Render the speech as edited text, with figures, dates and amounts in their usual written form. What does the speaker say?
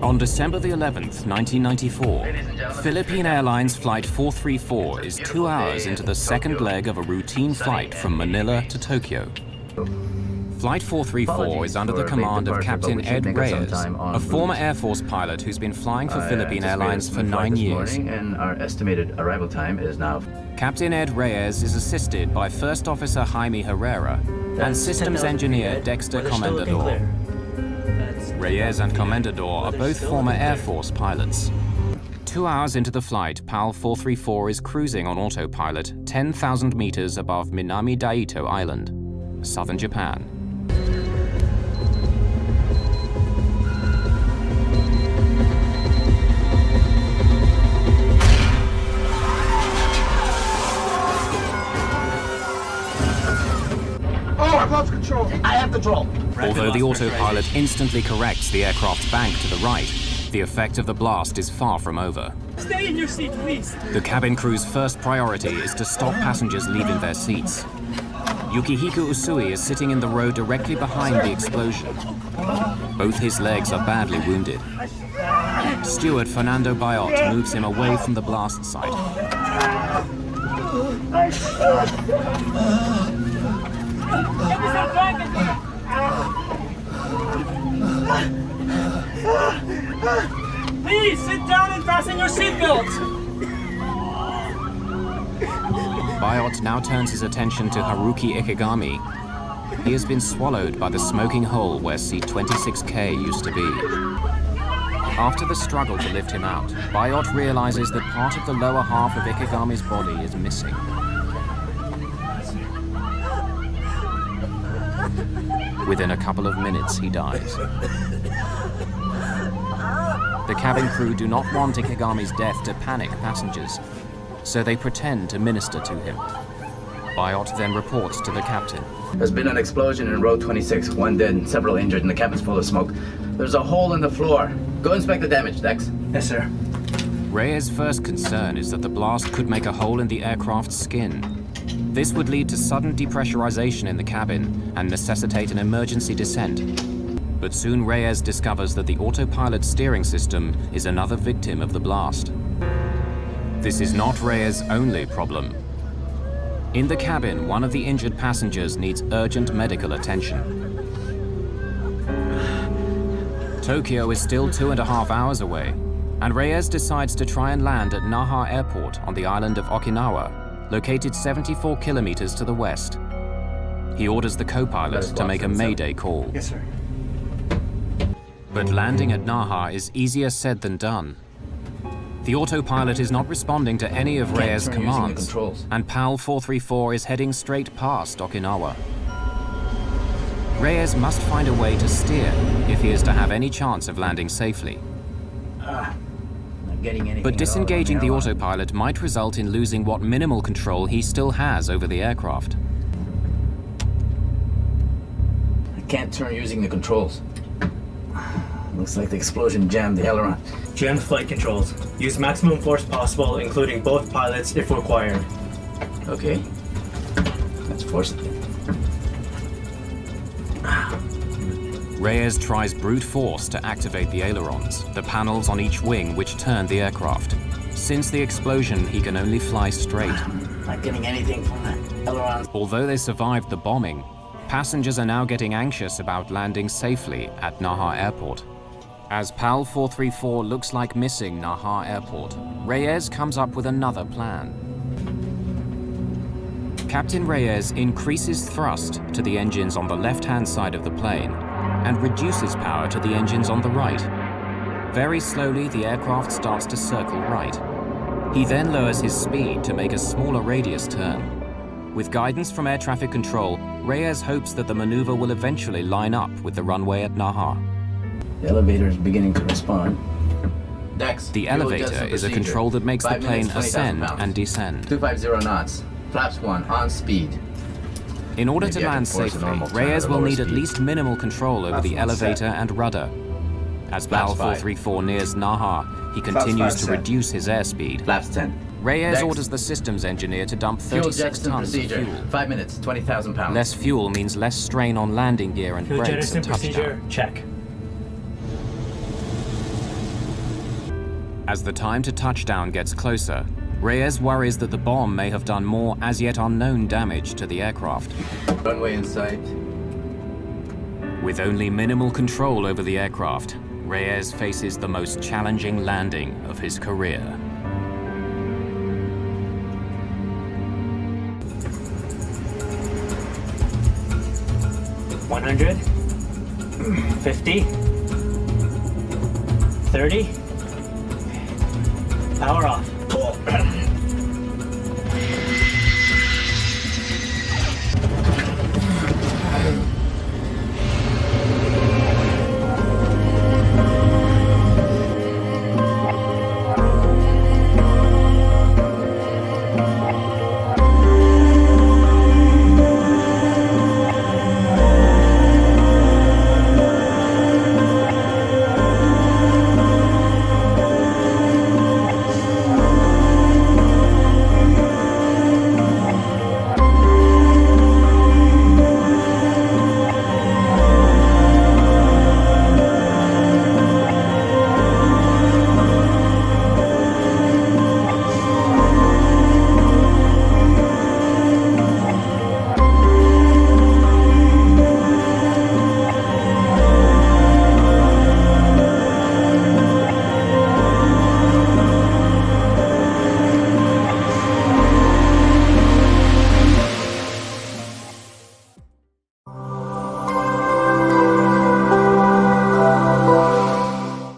On December the 11th, 1994, Philippine Airlines Flight 434 is 2 hours into the second leg of a routine flight from Manila to Tokyo. Flight 434 is under the command of Captain Ed Reyes, a former Air Force pilot who's been flying for Philippine Airlines for 9 years. And our estimated arrival time is now... Captain Ed Reyes is assisted by First Officer Jaime Herrera and Systems Engineer Dexter Comendador. Reyes and Comendador are both former Air Force pilots. 2 hours into the flight, PAL 434 is cruising on autopilot 10,000 meters above Minami Daito Island, southern Japan. Oh, I've lost control. I have control. Although the autopilot instantly corrects the aircraft's bank to the right, the effect of the blast is far from over. Stay in your seat, please. The cabin crew's first priority is to stop passengers leaving their seats. Yukihiko Usui is sitting in the row directly behind the explosion. Both his legs are badly wounded. Steward Fernando Bayot moves him away from the blast site. Please sit down and fasten your seatbelt. Bayot now turns his attention to Haruki Ikegami. He has been swallowed by the smoking hole where seat 26K used to be. After the struggle to lift him out, Bayot realizes that part of the lower half of Ikegami's body is missing. Within a couple of minutes, he dies. The cabin crew do not want Ikegami's death to panic passengers, so they pretend to minister to him. Bayot then reports to the captain. There's been an explosion in row 26, 1 dead, several injured, and the cabin's full of smoke. There's a hole in the floor. Go inspect the damage, Dex. Yes, sir. Reyes' first concern is that the blast could make a hole in the aircraft's skin. This would lead to sudden depressurization in the cabin and necessitate an emergency descent. But soon Reyes discovers that the autopilot steering system is another victim of the blast. This is not Reyes' only problem. In the cabin, one of the injured passengers needs urgent medical attention. Tokyo is still 2.5 hours away, and Reyes decides to try and land at Naha Airport on the island of Okinawa, located 74 kilometers to the west. He orders the co-pilot to make a mayday call. Yes, sir. But landing at Naha is easier said than done. The autopilot is not responding to any of Reyes' commands, and PAL 434 is heading straight past Okinawa. Reyes must find a way to steer if he is to have any chance of landing safely. But disengaging the autopilot might result in losing what minimal control he still has over the aircraft. I can't turn using the controls. Looks like the explosion jammed the aileron. Jam flight controls. Use maximum force possible, including both pilots if required. Okay. Let's force it. Reyes tries brute force to activate the ailerons, the panels on each wing which turn the aircraft. Since the explosion, he can only fly straight. Not getting anything from that ailerons. Although they survived the bombing, passengers are now getting anxious about landing safely at Naha Airport. As PAL 434 looks like missing Naha Airport, Reyes comes up with another plan. Captain Reyes increases thrust to the engines on the left-hand side of the plane and reduces power to the engines on the right. Very slowly, the aircraft starts to circle right. He then lowers his speed to make a smaller radius turn. With guidance from air traffic control, Reyes hopes that the maneuver will eventually line up with the runway at Naha. The elevator is beginning to respond. Dex, The elevator is a control that makes the plane ascend and descend. 250 knots. Flaps 1, on speed. In order to land safely, Reyes will need at least minimal control over the elevator and rudder. As PAL 434 nears Naha, he continues to reduce his airspeed. Flaps 10. Reyes orders the systems engineer to dump 36 tons of fuel. 5 minutes, 20,000 pounds. Less fuel means less strain on landing gear and Fuel brakes jettison at touchdown. procedure, check. As the time to touchdown gets closer, Reyes worries that the bomb may have done more as yet unknown damage to the aircraft. Runway in sight. With only minimal control over the aircraft, Reyes faces the most challenging landing of his career. $100, 50, 30. Power off.